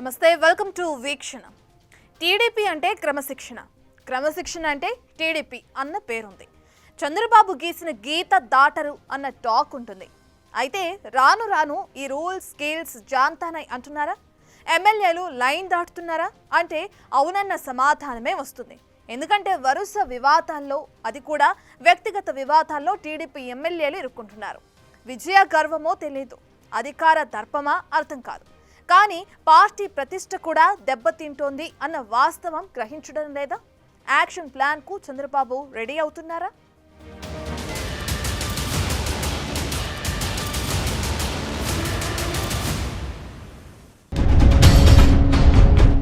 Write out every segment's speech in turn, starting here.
నమస్తే, welcome to వీక్షణ. TDP అంటే క్రమశిక్షణ, క్రమశిక్షణ అంటే టీడీపీ అన్న పేరుంది. చంద్రబాబు గీసిన గీత దాటరు అన్న టాక్ ఉంటుంది. అయితే రాను రాను ఈ రూల్స్ స్కేల్స్ జాంతానాయ్ అంటున్నారా? ఎమ్మెల్యేలు లైన్ దాటుతున్నారా అంటే అవునన్న సమాధానమే వస్తుంది. ఎందుకంటే వరుస వివాదాల్లో, అది కూడా వ్యక్తిగత వివాదాల్లో టీడీపీ ఎమ్మెల్యేలు ఇరుక్కుంటున్నారు. విజయ గర్వమో తెలియదు, అధికార దర్పమా అర్థం కాదు. కానీ పార్టీ ప్రతిష్ట కూడా దెబ్బతింటోంది అన్న వాస్తవం గ్రహించడం లేదా? యాక్షన్ ప్లాన్ కు చంద్రబాబు రెడీ అవుతున్నారా?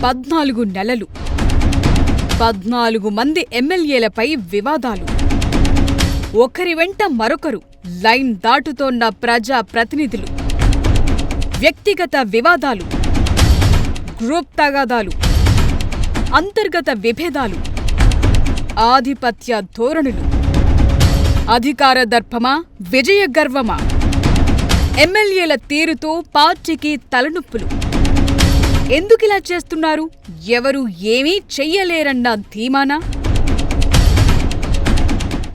పద్నాలుగు నెలలు 14 మంది ఎమ్మెల్యేలపై వివాదాలు. ఒకరి వెంట మరొకరు లైన్ దాటుతోన్న ప్రజా ప్రతినిధులు. వ్యక్తిగత వివాదాలు, గ్రూప్ తగాదాలు, అంతర్గత విభేదాలు, ఆధిపత్య ధోరణులు. అధికార దర్పమా, విజయ గర్వమా? ఎమ్మెల్యేల తీరుతో పార్టీకి తలనొప్పులు. ఎందుకిలా చేస్తున్నారు? ఎవరు ఏమీ చెయ్యలేరన్న ధీమానా?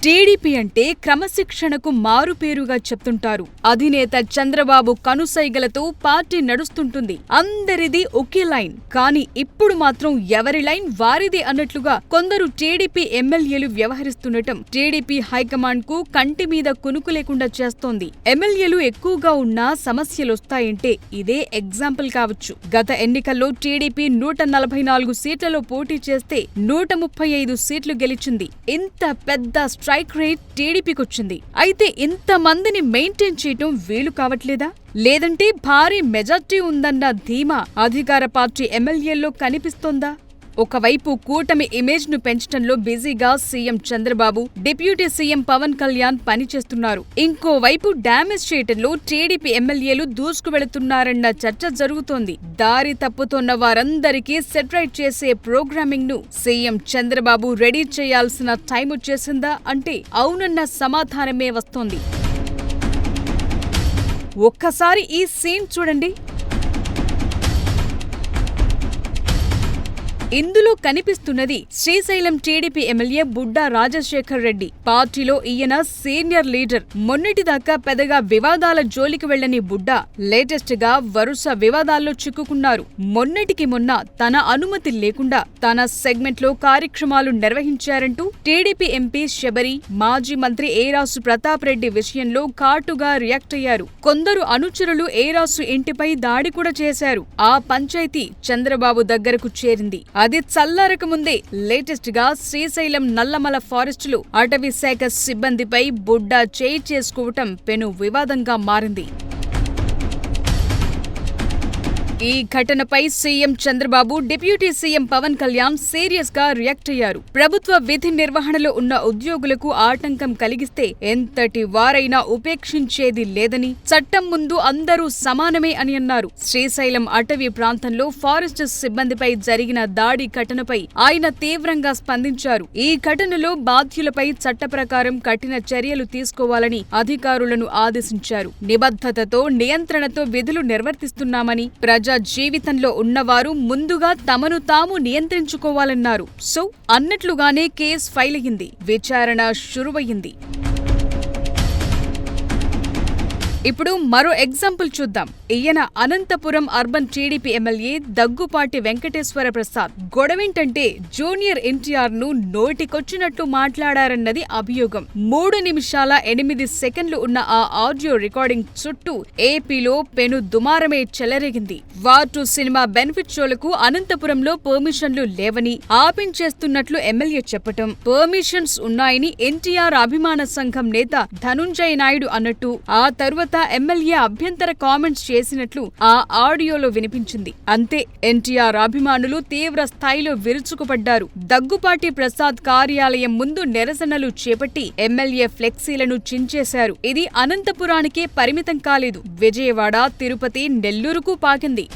టీడీపీ అంటే క్రమశిక్షణకు మారుపేరుగా చెప్తుంటారు. అధినేత చంద్రబాబు కనుసైగలతో పార్టీ నడుస్తుంటుంది. అందరిది ఒకే లైన్. కానీ ఇప్పుడు మాత్రం ఎవరి లైన్ వారిది అన్నట్లుగా కొందరు టీడీపీ ఎమ్మెల్యేలు వ్యవహరిస్తుండటం టీడీపీ హైకమాండ్ కు కంటి మీద కునుకు లేకుండా చేస్తోంది. ఎమ్మెల్యేలు ఎక్కువగా ఉన్నా సమస్యలొస్తాయంటే ఇదే ఎగ్జాంపుల్ కావచ్చు. గత ఎన్నికల్లో టీడీపీ 144 సీట్లలో పోటీ చేస్తే 135 సీట్లు గెలిచింది. ఇంత పెద్ద స్ట్రైక్ రేట్ టీడీపీకొచ్చింది. అయితే ఇంతమందిని మెయింటైన్ చేయటం వీలు కావట్లేదా? లేదంటే భారీ మెజార్టీ ఉందన్న ధీమా అధికార పార్టీ ఎమ్మెల్యేల్లో కనిపిస్తోందా? ఒకవైపు కూటమి ఇమేజ్ ను పెంచడంలో బిజీగా CM Chandrababu, deputy CM Pawan Kalyan పనిచేస్తున్నారు. ఇంకోవైపు డ్యామేజ్ చేయటంలో టీడీపీ ఎమ్మెల్యేలు దూసుకువెళుతున్నారన్న చర్చ జరుగుతోంది. దారి తప్పుతోన్న వారందరికీ సెటరైట్ చేసే ప్రోగ్రామింగ్ ను సీఎం చంద్రబాబు రెడీ చేయాల్సిన టైం వచ్చేసిందా అంటే అవునన్న సమాధానమే వస్తోంది. ఒక్కసారి ఈ సీన్ చూడండి. ఇందులో కనిపిస్తున్నది శ్రీశైలం టీడీపీ ఎమ్మెల్యే బుడ్డా రాజశేఖర్ రెడ్డి. పార్టీలో ఈయన సీనియర్ లీడర్. మొన్నటిదాకా పెద్దగా వివాదాల జోలికి వెళ్లని బుడ్డా లేటెస్ట్ గా వరుస వివాదాల్లో చిక్కుకున్నారు. మొన్నటికి మొన్న తన అనుమతి లేకుండా తన సెగ్మెంట్ లో కార్యక్రమాలు నిర్వహించారంటూ టీడీపీ ఎంపీ శబరి, మాజీ మంత్రి ఏరాసు ప్రతాప్ రెడ్డి విషయంలో ఘాటుగా రియాక్ట్ అయ్యారు. కొందరు అనుచరులు ఏరాసు ఇంటిపై దాడి కూడా చేశారు. ఆ పంచాయతీ చంద్రబాబు దగ్గరకు చేరింది. అది చల్లారకముందే లేటెస్ట్ గా శ్రీశైలం నల్లమల ఫారెస్టులో అటవీ శాఖ సిబ్బందిపై బుడ్డా చేయి చేసుకోవటం పెను వివాదంగా మారింది. ఈ ఘటనపై CM Chandrababu, deputy CM Pawan Kalyan serious గా రియాక్ట్ అయ్యారు. ప్రభుత్వ విధి నిర్వహణలో ఉన్న ఉద్యోగులకు ఆటంకం కలిగిస్తే ఎంతటి వారైనా ఉపేక్షించేది లేదని, చట్టం ముందు అందరూ సమానమే అని అన్నారు. శ్రీశైలం అటవీ ప్రాంతంలో ఫారెస్ట్ సిబ్బందిపై జరిగిన దాడి ఘటనపై ఆయన తీవ్రంగా స్పందించారు. ఈ ఘటనలో బాధ్యులపై చట్ట ప్రకారం కఠిన చర్యలు తీసుకోవాలని అధికారులను ఆదేశించారు. నిబద్ధతతో, నియంత్రణతో విధులు నిర్వర్తిస్తున్నామని, ప్రజా జీవితంలో ఉన్నవారు ముందుగా తమను తాము నియంత్రించుకోవాలన్నారు. సో అన్నట్లుగానే కేసు ఫైల్ అయింది. విచారణ షురువయ్యింది. ఇప్పుడు మరో ఎగ్జాంపుల్ చూద్దాం. ఈయన అనంతపురం అర్బన్ టీడీపీ ఎమ్మెల్యే దగ్గుపాటి వెంకటేశ్వర ప్రసాద్. గొడవేంటంటే జూనియర్ ఎన్టీఆర్ ను నోటికొచ్చినట్లు మాట్లాడారన్నది అభియోగం. 3 నిమిషాల 8 సెకండ్లు ఉన్న ఆ ఆడియో రికార్డింగ్ చుట్టూ ఏపీలో పెను దుమారమే చెలరేగింది. వార్ 2 సినిమా బెనిఫిట్ షోలకు అనంతపురంలో పర్మిషన్లు లేవని ఆపించేస్తున్నట్లు ఎమ్మెల్యే చెప్పటం, పర్మిషన్స్ ఉన్నాయని ఎన్టీఆర్ అభిమాన సంఘం నేత ధనుంజయ నాయుడు అన్నట్టు ఆ తరువాత ఎమ్మెల్యే అభ్యంతర కామెంట్స్ చేసినట్లు ఆ ఆడియోలో వినిపించింది. అంతే, ఎన్టీఆర్ అభిమానులు తీవ్ర స్థాయిలో విరుచుకుపడ్డారు. దగ్గుపాటి ప్రసాద్ కార్యాలయం ముందు నిరసనలు చేపట్టి ఎమ్మెల్యే ఫ్లెక్సీలను చించేశారు. ఇది అనంతపురానికే పరిమితం కాలేదు. విజయవాడ, తిరుపతి, నెల్లూరుకు పాకింది.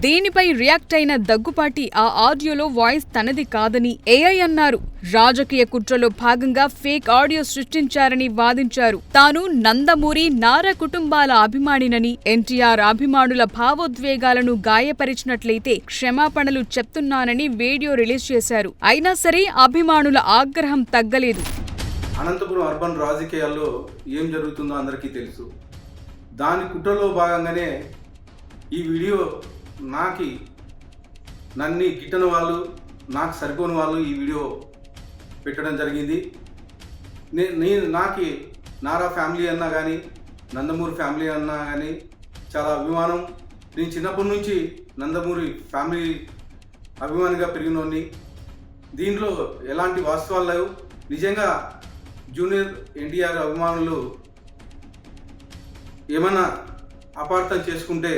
దీనిపై రియాక్ట్ అయిన దగ్గుపాటి ఆ ఆడియోలో వాయిస్ తనది కాదని ఏఐ అన్నారు. రాజకీయ కుట్రలో భాగంగా ఫేక్ ఆడియో సృష్టించారని వాదించారు. తాను నందమూరి నారా కుటుంబాల అభిమానినని, ఎన్టీఆర్ అభిమానుల భావోద్వేగాలను గాయపరిచినట్లయితే క్షమాపణలు చెప్తున్నానని వీడియో రిలీజ్ చేశారు. అయినా సరే అభిమానుల ఆగ్రహం తగ్గలేదు. అనంతపురం అర్బన్ రాజకీయాల్లో ఏం జరుగుతుందో అందరికీ తెలుసు. దాని కుట్రలో భాగంగానే ఈ వీడియో నన్ను గిట్టని వాళ్ళు, నాకు సరిపోని వాళ్ళు ఈ వీడియో పెట్టడం జరిగింది. నాకు నారా ఫ్యామిలీ అన్నా కానీ, నందమూరి ఫ్యామిలీ అన్నా కానీ చాలా అభిమానం. నేను చిన్నప్పటి నుంచి నందమూరి ఫ్యామిలీ అభిమానిగా పెరిగినోడిని. దీంట్లో ఎలాంటి వాస్తవాలు లేవు. నిజంగా జూనియర్ ఎన్టీఆర్ అభిమానులు ఏమన్నా అపార్థం చేసుకుంటే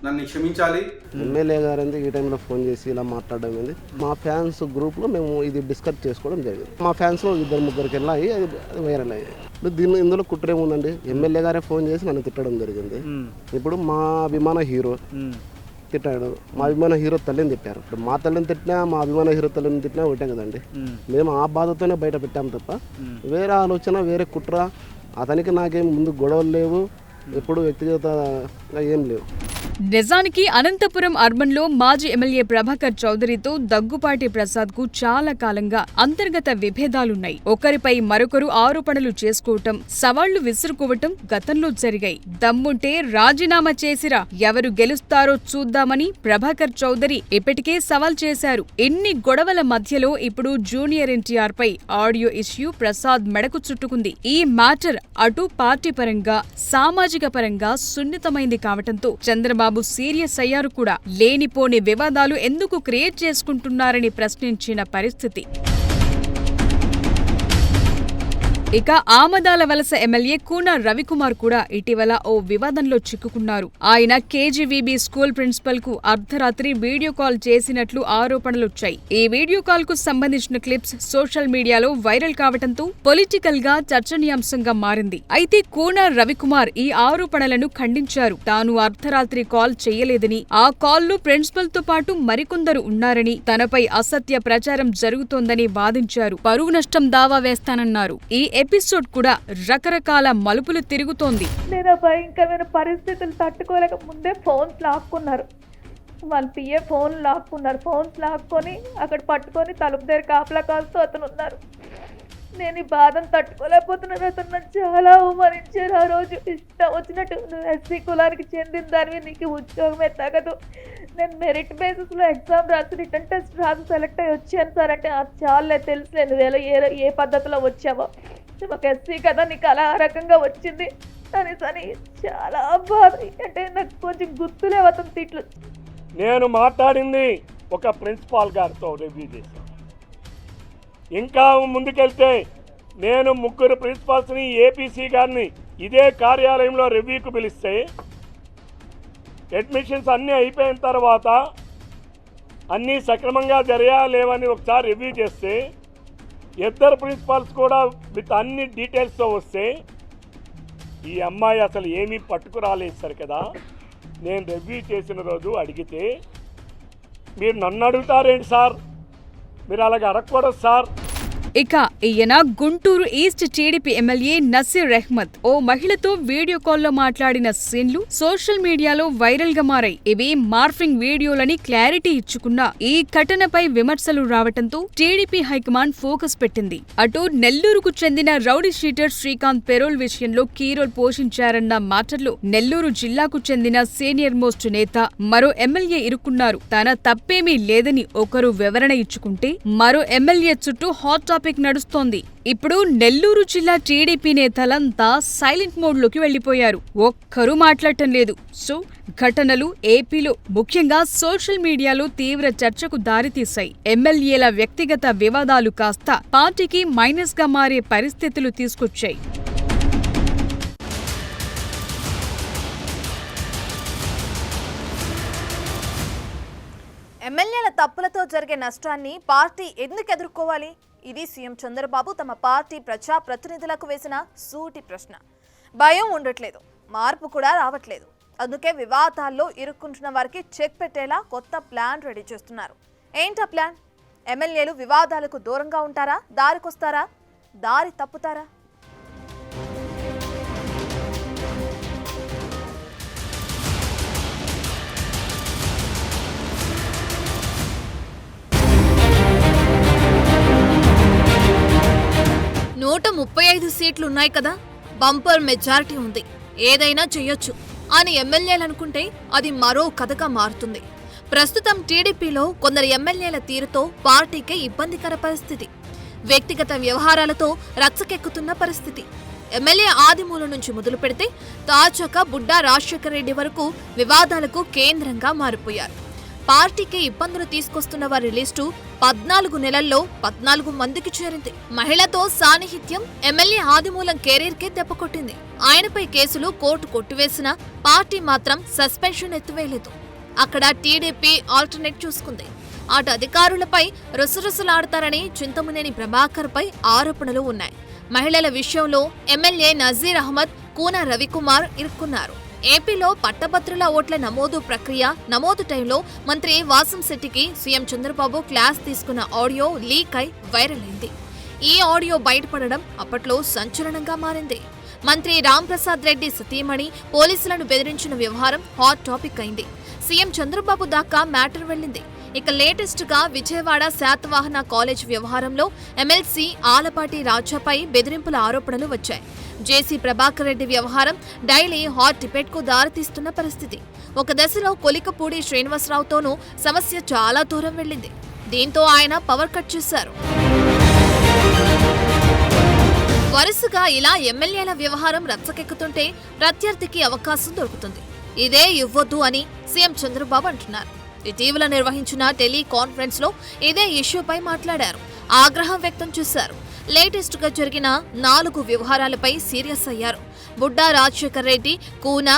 నన్ను క్షమించాలి. ఎమ్మెల్యే గారు ఈ టైంలో ఫోన్ చేసి ఇలా మాట్లాడడం ఏంది, మా ఫ్యాన్స్ గ్రూప్లో మేము ఇది డిస్కస్ చేసుకోవడం జరిగింది. మా ఫ్యాన్స్లో 2-3 వెళ్ళాయి, అది వైరల్ అయ్యాయి. ఇందులో కుట్ర ఏముందండి, ఎమ్మెల్యే గారే ఫోన్ చేసి నన్ను తిట్టడం జరిగింది. ఇప్పుడు మా అభిమాన హీరో తిట్టాడు, మా అభిమాన హీరో తల్లిని తిట్టారు. ఇప్పుడు మా తల్లిని తిట్టినా, మా అభిమాన హీరో తల్లిని తిట్టినా ఒకటే కదండి. మేము ఆ బాధతోనే బయట పెట్టాము తప్ప వేరే ఆలోచన, వేరే కుట్ర, అతనికి నాకేం ముందు గొడవలు లేవు, ఎప్పుడు వ్యక్తిగతంగా ఏం లేవు. నిజానికి అనంతపురం అర్బన్లో మాజీ ఎమ్మెల్యే ప్రభాకర్ చౌదరితో దగ్గుపాటి ప్రసాద్కు చాలా కాలంగా అంతర్గత విభేదాలున్నాయి. ఒకరిపై మరొకరు ఆరోపణలు చేసుకోవటం, సవాళ్లు విసురుకోవటం గతంలో జరిగాయి. దమ్ముంటే రాజీనామా చేసిరా, ఎవరు గెలుస్తారో చూద్దామని ప్రభాకర్ చౌదరి ఇప్పటికే సవాల్ చేశారు. ఇన్ని గొడవల మధ్యలో ఇప్పుడు జూనియర్ ఎన్టీఆర్ పై ఆడియో ఇష్యూ ప్రసాద్ మెడకు చుట్టుకుంది. ఈ మ్యాటర్ అటు పార్టీ పరంగా, సామాజిక పరంగా సున్నితమైంది కావటంతో చంద్రబాబు సీరియస్ అయ్యారు కూడా. లేనిపోని వివాదాలు ఎందుకు క్రియేట్ చేసుకుంటున్నారని ప్రశ్నించిన పరిస్థితి. ఇక ఆమదాల వలస ఎమ్మెల్యే కూన రవికుమార్ కూడా ఇటీవల ఓ వివాదంలో చిక్కుకున్నారు. ఆయన కేజీవీబీ స్కూల్ ప్రిన్సిపల్ కు అర్ధరాత్రి వీడియో కాల్ చేసినట్లు ఆరోపణలొచ్చాయి. ఈ వీడియో కాల్ కు సంబంధించిన క్లిప్స్ సోషల్ మీడియాలో వైరల్ కావడంతో పొలిటికల్ గా చర్చనీయాంశంగా మారింది. అయితే కూన రవికుమార్ ఈ ఆరోపణలను ఖండించారు. తాను అర్ధరాత్రి కాల్ చేయలేదని, ఆ కాల్లో ప్రిన్సిపల్ తో పాటు మరికొందరు ఉన్నారని, తనపై అసత్య ప్రచారం జరుగుతోందని వాదించారు. పరువు నష్టం దావా వేస్తానన్నారు. ఈ ఎపిసోడ్ కూడా రకరకాల మలుపులు తిరుగుతోంది. నేను భయంకరమైన పరిస్థితులు తట్టుకోలేక ముందే ఫోన్స్ లాక్కున్నారు. వాళ్ళ పిఏ ఫోన్స్ లాక్కొని అక్కడ పట్టుకొని తలుపు దగ్గర కాపలా కాస్తూ అతను ఉన్నారు. నేను ఈ బాధను తట్టుకోలేకపోతున్నాను. అతను నన్ను చాలా అవమానించారు. ఆ రోజు ఇష్టం వచ్చినట్టు, నువ్వు ఎస్సీ కులానికి చెందిన దానివి, నీకు ఉద్యోగమే తగదు, నేను మెరిట్ బేసిస్లో ఎగ్జామ్ రాసి రిటర్న్ టెస్ట్ రాసి సెలెక్ట్ అయ్యి వచ్చాను సార్ అంటే, చాలే తెలుసులే నువ్వు ఏ పద్ధతిలో వచ్చావో, ఒక ఎస్సీ కదా నీకు అలా ఆ రకంగా వచ్చింది అనేసని చాలా బాధ. అంటే నాకు కొంచెం గుర్తులేవు అతను తిట్లు. నేను మాట్లాడింది ఒక ప్రిన్సిపాల్ గారితో రివ్యూ చేశాను. ఇంకా ముందుకెళ్తే నేను 3 ప్రిన్సిపాల్స్ని, ఏపీసీ గారిని ఇదే కార్యాలయంలో రివ్యూకు పిలిస్తే అడ్మిషన్స్ అన్నీ అయిపోయిన తర్వాత అన్నీ సక్రమంగా జరిగా లేవని ఒకసారి రివ్యూ చేస్తే 2 ప్రిన్సిపాల్స్ కూడా విత్ అన్ని డీటెయిల్స్తో వస్తే ఈ అమ్మాయి అసలు ఏమీ పట్టుకురాలేదు సార్ కదా. నేను రివ్యూ చేసిన రోజు అడిగితే, మీరు నన్ను అడుగుతారేంటి సార్, మీరు అలాగే అడగకూడదు సార్. ఇక ఈయన గుంటూరు ఈస్ట్ టీడీపీ ఎమ్మెల్యే నసీర్ అహ్మద్ ఓ మహిళతో వీడియో కాల్లో మాట్లాడిన సీన్లు సోషల్ మీడియాలో వైరల్ గా మారాయి. ఇవి మార్ఫింగ్ వీడియోలని క్లారిటీ ఇచ్చుకున్నా ఈ ఘటనపై విమర్శలు రావటంతో టీడీపీ హైకమాండ్ ఫోకస్ పెట్టింది. అటు నెల్లూరుకు చెందిన రౌడీ షీటర్ శ్రీకాంత్ పెరోల్ విషయంలో కీ రోల్ పోషించారన్న మాటల్లో నెల్లూరు జిల్లాకు చెందిన సీనియర్ మోస్ట్ నేత, మరో ఎమ్మెల్యే ఇరుక్కున్నారు. తన తప్పేమీ లేదని ఒకరు వివరణ ఇచ్చుకుంటే మరో ఎమ్మెల్యే చుట్టూ హాట్ టాపిక్ నడుస్తోంది. ఇప్పుడు నెల్లూరు జిల్లా టీడీపీ నేతలంతా సైలెంట్ మోడ్లోకి వెళ్లిపోయారు. ఒక్కరూ మాట్లాడటం లేదు. సో ఘటనలు ఏపీలో ముఖ్యంగా సోషల్ మీడియాలో తీవ్ర చర్చకు దారితీశాయి. ఎమ్మెల్యేల వ్యక్తిగత వివాదాలు కాస్త పార్టీకి మైనస్ గా మారే పరిస్థితులు తీసుకొచ్చాయి. ఎమ్మెల్యేల తప్పులతో జరిగే నష్టాన్ని పార్టీ ఎందుకు ఎదుర్కోవాలి? ఇది సీఎం చంద్రబాబు తమ పార్టీ ప్రజా ప్రతినిధులకు వేసిన సూటి ప్రశ్న. భయం ఉండట్లేదు, మార్పు కూడా రావట్లేదు. అందుకే వివాదాల్లో ఇరుక్కుంటున్న వారికి చెక్ పెట్టేలా కొత్త ప్లాన్ రెడీ చేస్తున్నారు. ఏంటా ప్లాన్? ఎమ్మెల్యేలు వివాదాలకు దూరంగా ఉంటారా, దారికొస్తారా, దారి తప్పుతారా? నూట 35 సీట్లు ఉన్నాయి కదా, బంపర్ మెజారిటీ ఉంది, ఏదైనా చెయ్యొచ్చు అని ఎమ్మెల్యేలు అనుకుంటే అది మరో కథగా మారుతుంది. ప్రస్తుతం టీడీపీలో కొందరు ఎమ్మెల్యేల తీరుతో పార్టీకే ఇబ్బందికర పరిస్థితి. వ్యక్తిగత వ్యవహారాలతో రచ్చకెక్కుతున్న పరిస్థితి. ఎమ్మెల్యే ఆదిమూల నుంచి మొదలు పెడితే తాజాగా బుడ్డా రాజశేఖర రెడ్డి వరకు వివాదాలకు కేంద్రంగా మారిపోయారు. పార్టీకి ఇబ్బందులు తీసుకొస్తున్న వారి లిస్టు 14 నెలల్లో 14 మందికి చేరింది. మహిళతో సాన్నిహిత్యం ఎమ్మెల్యే ఆదిమూలం కెరీర్కే దెబ్బకొట్టింది. ఆయనపై కేసులు కోర్టు కొట్టివేసినా పార్టీ మాత్రం సస్పెన్షన్ ఎత్తివేయలేదు. అక్కడ టీడీపీ ఆల్టర్నేట్ చూసుకుంది. అటు అధికారులపై రుసరుసలాడతారని చింతమనేని ప్రభాకర్పై ఆరోపణలు ఉన్నాయి. మహిళల విషయంలో ఎమ్మెల్యే నజీర్ అహ్మద్, కూన రవికుమార్ ఇరుక్కున్నారు. ఏపీలో పట్టభద్రుల ఓట్ల నమోదు ప్రక్రియ నమోదు టైంలో మంత్రి వాసంశెట్టికి సీఎం చంద్రబాబు క్లాస్ తీసుకున్న ఆడియో లీక్ అయి వైరల్ అయింది. ఈ ఆడియో బయటపడడం అప్పట్లో సంచలనంగా మారింది. మంత్రి రాంప్రసాద్ రెడ్డి సతీమణి పోలీసులను బెదిరించిన వ్యవహారం హాట్ టాపిక్ అయింది. సీఎం చంద్రబాబు దాకా మ్యాటర్ వెళ్లింది. ఇక లేటెస్ట్ గా విజయవాడ శాతవాహన కాలేజ్ వ్యవహారంలో ఎమ్మెల్సీ ఆలపాటి రాజాపై బెదిరింపుల ఆరోపణలు వచ్చాయి. జేసీ ప్రభాకర్ రెడ్డి వ్యవహారం డైలీ హాట్ డిబేట్ కు దారితీస్తున్న పరిస్థితి. ఒక దశలో కొలికపూడి శ్రీనివాసరావుతోనూ సమస్య చాలా దూరం వెళ్లింది. దీంతో ఆయన పవర్ కట్ చేశారు. వరుసగా ఇలా ఎమ్మెల్యేల వ్యవహారం రచ్చకెక్కుతుంటే ప్రత్యర్థికి అవకాశం దొరుకుతుంది. ఇదే ఇవ్వొద్దు అని సీఎం చంద్రబాబు అంటున్నారు. ఇటీవల నిర్వహించిన టెలికాన్ఫరెన్స్ లో ఇదే ఇష్యూపై మాట్లాడారు. ఆగ్రహం వ్యక్తం చేశారు. లేటెస్ట్ గా జరిగిన 4 వ్యవహారాలపై సీరియస్ అయ్యారు. బుడ్డా రాజశేఖర్ రెడ్డి, కూన,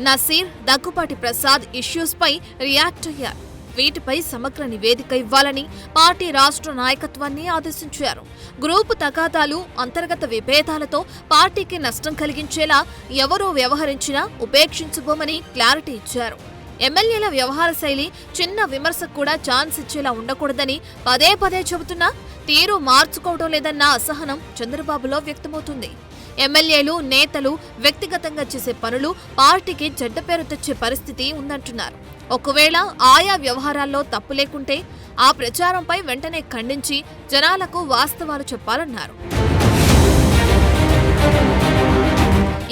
నసీర్, దగ్గుపాటి ప్రసాద్ ఇష్యూస్ పై రియాక్ట్ అయ్యారు. వీటిపై సమగ్ర నివేదిక ఇవ్వాలని పార్టీ రాష్ట్ర నాయకత్వాన్ని ఆదేశించారు. గ్రూపు తగాదాలు, అంతర్గత విభేదాలతో పార్టీకి నష్టం కలిగించేలా ఎవరూ వ్యవహరించినా ఉపేక్షించుకోమని క్లారిటీ ఇచ్చారు. ఎమ్మెల్యేల వ్యవహార శైలి చిన్న విమర్శకు కూడా ఛాన్స్ ఇచ్చేలా ఉండకూడదని పదే పదే చెబుతున్నా తీరు మార్చుకోవడం లేదన్న అసహనం చంద్రబాబులో వ్యక్తమవుతుంది. ఎమ్మెల్యేలు, నేతలు వ్యక్తిగతంగా చేసే పనులు పార్టీకి చెడ్డ పేరు తెచ్చే పరిస్థితి ఉందంటున్నారు. ఒకవేళ ఆయా వ్యవహారాల్లో తప్పు లేకుంటే ఆ ప్రచారంపై వెంటనే ఖండించి జనాలకు వాస్తవాలు చెప్పాలన్నారు.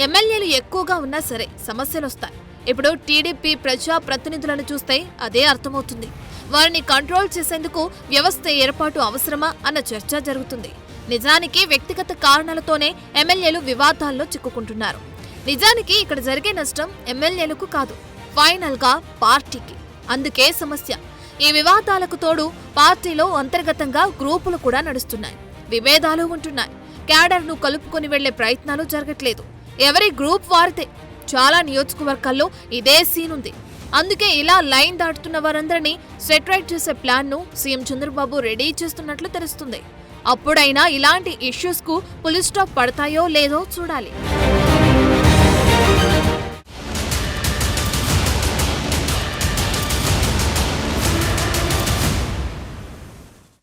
ఎమ్మెల్యేలు ఎక్కువగా ఉన్నా సరే సమస్యలొస్తాయి. ఇప్పుడు టీడీపీ ప్రజా ప్రతినిధులను చూస్తే అదే అర్థమవుతుంది. వారిని కంట్రోల్ చేసేందుకు వ్యవస్థ ఏర్పాటు అవసరమా అన్న చర్చ జరుగుతుంది. నిజానికి వ్యక్తిగత కారణాలతోనే ఎమ్మెల్యేలు వివాదాల్లో చిక్కుకుంటున్నారు. నిజానికి ఇక్కడ జరిగే నష్టం ఎమ్మెల్యేలకు కాదు, ఫైనల్ గా పార్టీకి. అందుకే సమస్య. ఈ వివాదాలకు తోడు పార్టీలో అంతర్గతంగా గ్రూపులు కూడా నడుస్తున్నాయి. విభేదాలు ఉంటున్నాయి. క్యాడర్ ను కలుపుకొని వెళ్లే ప్రయత్నాలు జరగట్లేదు. ఎవరి గ్రూప్ వారితే. చాలా నియోజకవర్గాల్లో ఇదే సీన్ ఉంది. అందుకే ఇలా లైన్ దాటుతున్న వారందరినీ సెటరైట్ చేసే ప్లాన్ ను సీఎం చంద్రబాబు రెడీ చేస్తున్నట్లు తెలుస్తుంది. అప్పుడైనా ఇలాంటి ఇష్యూస్ కు ఫుల్ స్టాప్ పడతాయో లేదో చూడాలి.